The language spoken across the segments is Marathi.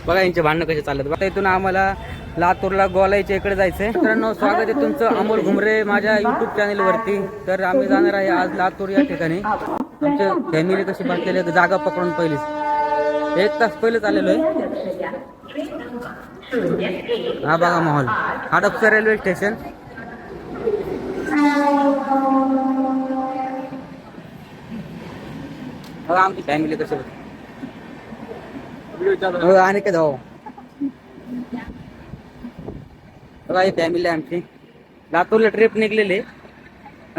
बघा यांचे भांडणं कसे चालत. बघा इथून आम्हाला लातूरला गोलाईच्या इकडे जायचंय. मित्रांनो स्वागत आहे तुमचं अमोल घुमरे माझ्या युट्यूब चॅनल वरती. तर आम्ही जाणार आहे आज लातूर या ठिकाणी. आमच्या फॅमिली कशी बसलेली जागा पकडून पहिलीच 1 तास पहिलेच आलेलो आहे. हा बघा माहोल हडपसर रेल्वे स्टेशन. बघा आमची फॅमिली कशी आणि काय जाऊ. बघा ही फॅमिली आमची लातूरला ट्रिप निघलेली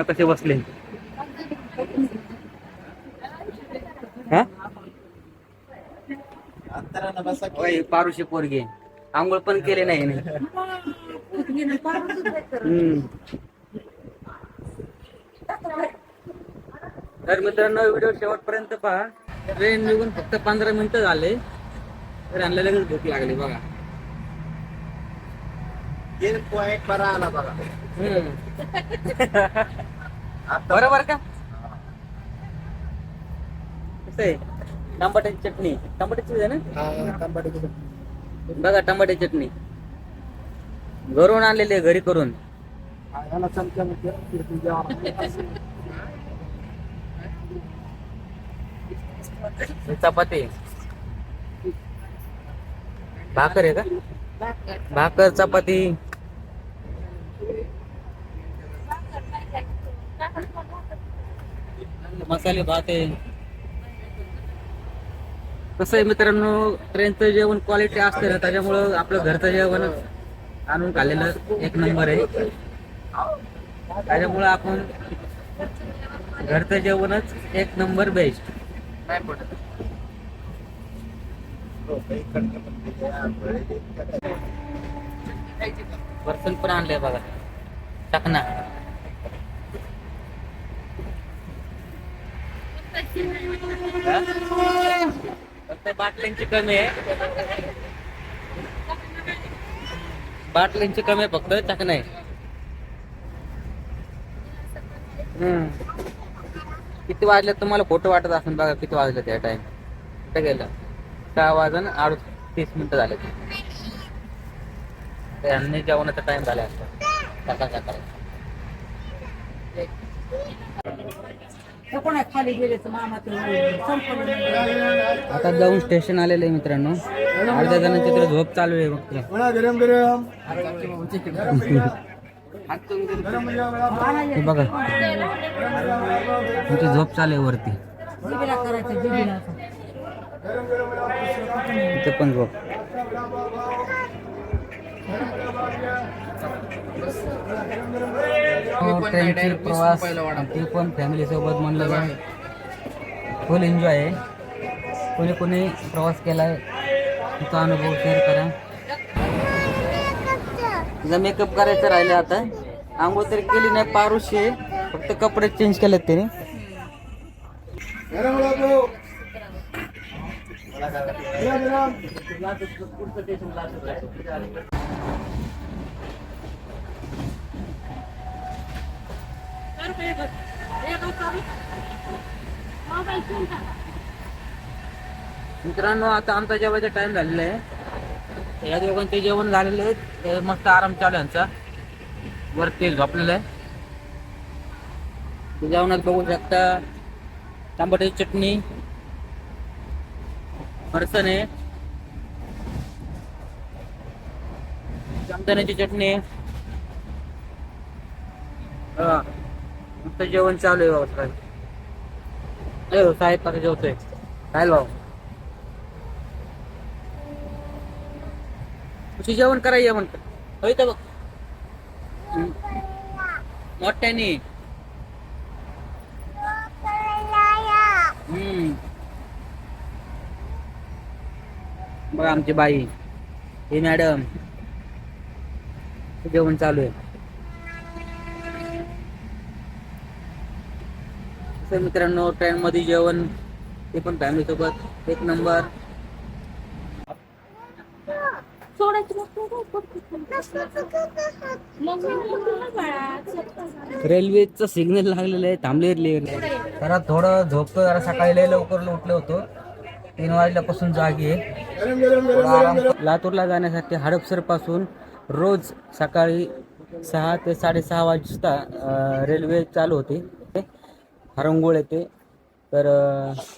कसे बसले. हा पारुशी पोरगी आंघोळ पण केले नाही. तर मित्रांनो व्हिडिओ शेवटपर्यंत पहा. ट्रेन निघून फक्त 15 मिनिटं झाले तर आणलं लगेच भूक लागली. बघा बरा आला बघा. बरोबर का कसं आहे. टमाट्याची चटणी टमाट्याची आहे ना. बघा टमाट्याची चटणी घरून आणलेली आहे घरी करून. चपाती भाकर आहे का. भाकर चपाती मसाले भात आहे. कसं आहे मित्रांनो ट्रेनचं जेवण क्वालिटी असते ना त्याच्यामुळं आपलं घरचं जेवण आणून खाल्लेलं 1 नंबर आहे. त्याच्यामुळं आपण घरचं जेवणच 1 नंबर बेस्ट. वर्सन पण आणलंय बघा टाकना. फक्त बाटल्यांची कमी आहे. बाटल्यांची कमी आहे फक्त टाकना आहे. किती वाजले तुम्हाला फोटो वाटत असेल. बघा किती वाजले त्या टाइम कुठे गेलं. 6 वाजून 38 मिनिटं झाले. यांनी जेवणाचा टाइम झाला सकाळ सकाळ. आता जाऊन स्टेशन आलेलं आहे मित्रांनो. अर्ध्या जणांची तर झोप चालू आहे फक्त. बघा तुमची झोप चालू आहे वरती. इथे पण झोप. ट्रेनची प्रवास ते पण फॅमिली सोबत म्हणलं तर फुल एन्जॉय आहे. कोणी कोणी प्रवास केलाय तुमचा अनुभव शेअर करा. तुझा मेकअप करायचं राहिलं आता. आंघोळ तरी केली नाही पारुशी आहे फक्त कपडे चेंज केलेत त्याने. मित्रांनो आता आमचा जेवायचा टाइम झालेला आहे. या दोघांचे जेवण झालेले आहे. मस्त आराम चालू आहे यांचा. वरती झोपलेलं आहे. जेवणात बघू शकता टमाट्याची चटणी फरसाण आहे चमचाण्याची चटणी. मस्त जेवण चालू आहे बाबा. साहेब आता जेवतोय काय भाऊ. तुझी जेवण करायचे म्हणत होय तर बघ मोठ्याने. बघा आमची बाई ही मॅडम जेवण चालू आहे. मित्रांनो ट्रेन मध्ये जेवण ते पण फॅमिली सोबत 1 नंबर. रेल्वेचं सिग्नल लागलेलं आहे थांबले. जरा थोडं झोपतो जरा. सकाळी लय लवकर उठलो होतो 3 वाजल्यापासून जागी आहे. लातूरला जाण्यासाठी हडपसर पासून रोज सकाळी 6 ते 6:30 वाजता रेल्वे चालू होते. हरंगुळ येते. तर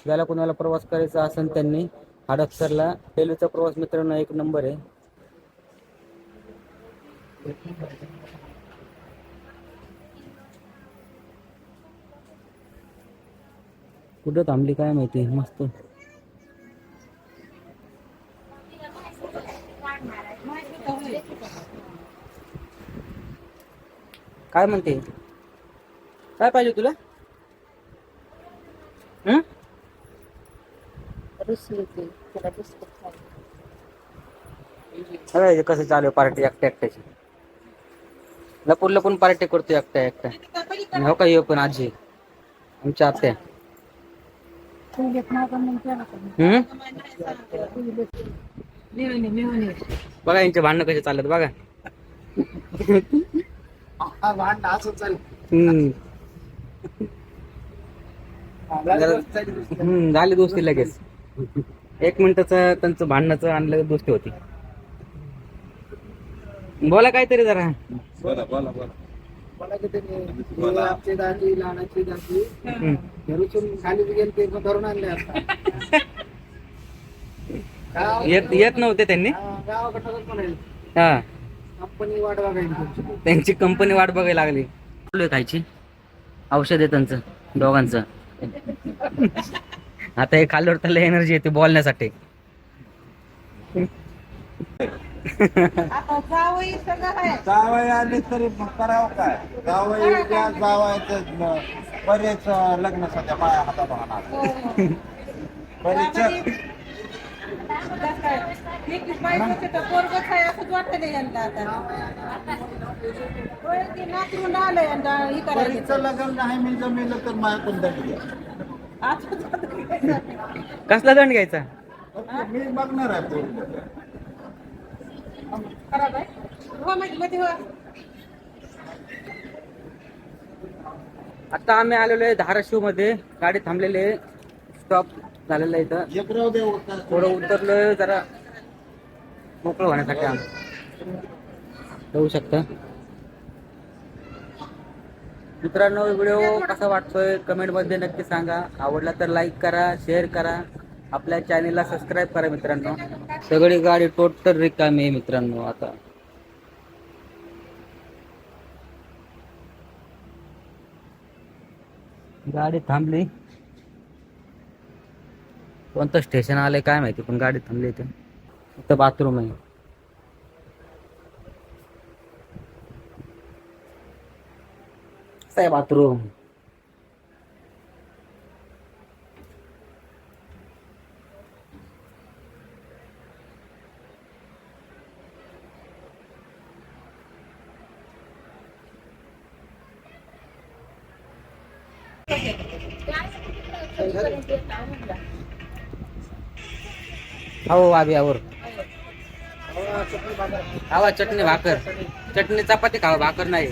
ज्याला कोणाला प्रवास करायचा असेल त्यांनी हडपसरला रेल्वेचा प्रवास मित्रांनो एक नंबर आहे. कुठं थांबली काय माहिती. मस्त काय म्हणते. काय पाहिजे तुला. अरे कसं चालू आहे पार्टी एकट्या एकट्याची. लपून लपून पार्टी करतो एकट्या एकट्या. हो का. ये पण आजी आमच्या आत्या. बघा यांचे भांडणं कसे चालत बघा. भांडण असं चालेल. झाली दोस्ती लगेच. 1 मिनिटाचं त्यांचं भांडणाचं आणलं दोस्ती होती. बोला काहीतरी जरा. मला किती आमची दादी लहानाची दादी घरून खाली गेले ते धरून आणले आता. येत नव्हते त्यांनी. गावाकडं पण आहे. हा कंपनी वाट बघायची. त्यांची कंपनी वाट बघायला लागली. खायची औषध आहे त्यांचं दोघांचं. आता हे खाल्ल्यावर त्याला एनर्जी येते बोलण्यासाठी. जावई आले तरी करावं काय. जावई जावायचं बरेच लग्न सध्या माझ्या हातात होणार. बरेच लग्न नाही मी जमेल तर माझ्याकडून दंड घ्या. कसला दंड घ्यायचा. मी बघणार आहे. आता आम्ही आलेलो आहे धाराशिव मध्ये. गाडी थांबलेली आहे. स्टॉप झालेला आहे इथं. थोडं उतरलोय जरा मोकळं होण्यासाठी. आम्ही जाऊ शकता. मित्रांनो व्हिडिओ कसा वाटतोय कमेंट मध्ये नक्की सांगा. आवडला तर लाईक करा, शेअर करा, आपल्या चॅनेलला सबस्क्राईब करा. मित्रांनो सगळी गाडी टोटल रिकामी आहे मित्रांनो. आता गाडी थांबली. कोणतं स्टेशन आलंय काय माहिती पण गाडी थांबली. इथं बाथरूम आहे. काय बाथरूम. हो आभी आवर खावा चटणी भाकर. चटणी चपाती खावा भाकर नाही.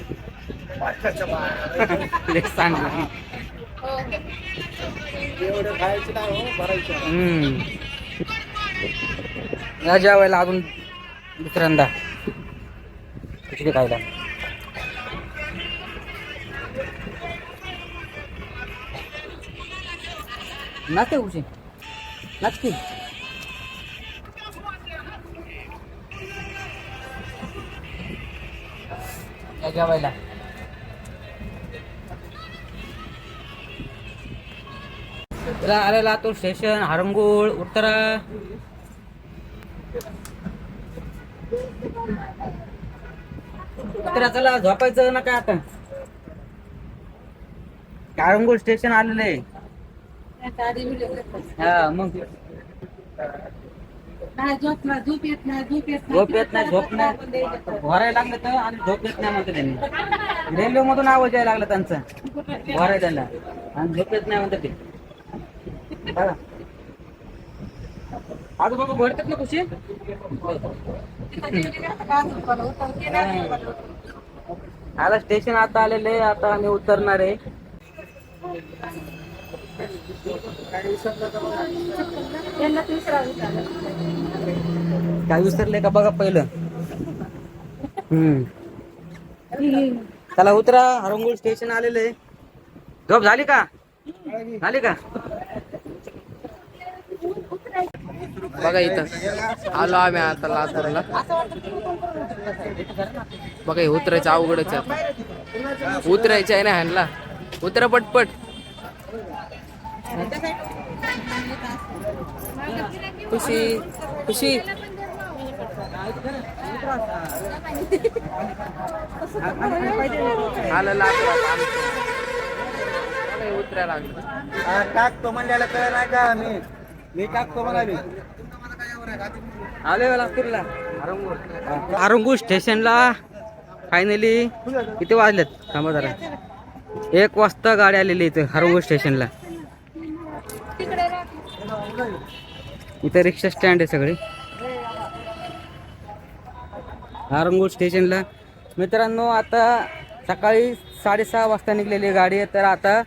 सांग या जेवायला अजून दुसऱ्यांदा खिचडी खायला. नाचते उशी नाचकी. या जेवायला. आलेला तो स्टेशन हरंगुळ उत्तरा. उत्तरा चला झोपायचं ना काय आता. हरंगुळ स्टेशन आलेलं आहे. हा मग झोप येत नाही. झोप नाही भरायला लागलं तर आणि झोप येत नाही म्हणते त्यांनी. रेल्वे मधून आवाज यायला लागला त्यांचा भराय त्यांना आणि झोप येत नाही म्हणते ते. आजूबाजू भरतात ना खुशी. आला स्टेशन आता आलेलं आहे. आता आम्ही उतरणार आहे. काही विसरलं तर बघा. काय विसरले का बघा पहिलं. चला उतरा, हरंगुळ स्टेशन आलेले. झोप झाली का? झाली का? बघा इथं आलो आम्ही आता लातूरला. बघा हे उतरायचं अवघडच आहे. उतरायचं आहे ना ह्यांना. उतरा पटपट. खुशी खुशी आलं लातूर आता आमचं. बघा हे उतरायला लागलं. टाकतो म्हणल्याला कळ नाही का मी टाकतो म्हणाली. आले लातूरला हरंगुळ स्टेशनला. फायनली किती वाजलेत थांबा जरा. 1 वाजता गाडी आलेली इथं हरंगुळ स्टेशनला. इथं रिक्षा स्टँड आहे सगळे हरंगुळ स्टेशनला. मित्रांनो आता सकाळी 6:30 वाजता निघलेली गाडी आहे. तर आता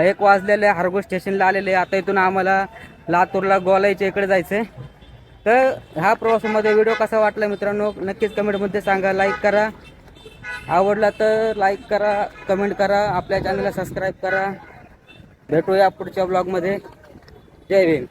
1 वाजलेले हरंगुळ स्टेशनला आलेले. आता इथून आम्हाला लातूरला गोलाईच्या इकडे जायचं आहे. तर ह्या प्रवासामध्ये व्हिडिओ कसा वाटला मित्रांनो नक्कीच कमेंटमध्ये सांगा. लाईक करा, आवडला तर लाईक करा, कमेंट करा, आपल्या चॅनलला सबस्क्राईब करा. भेटूया पुढच्या ब्लॉगमध्ये. जय भीम.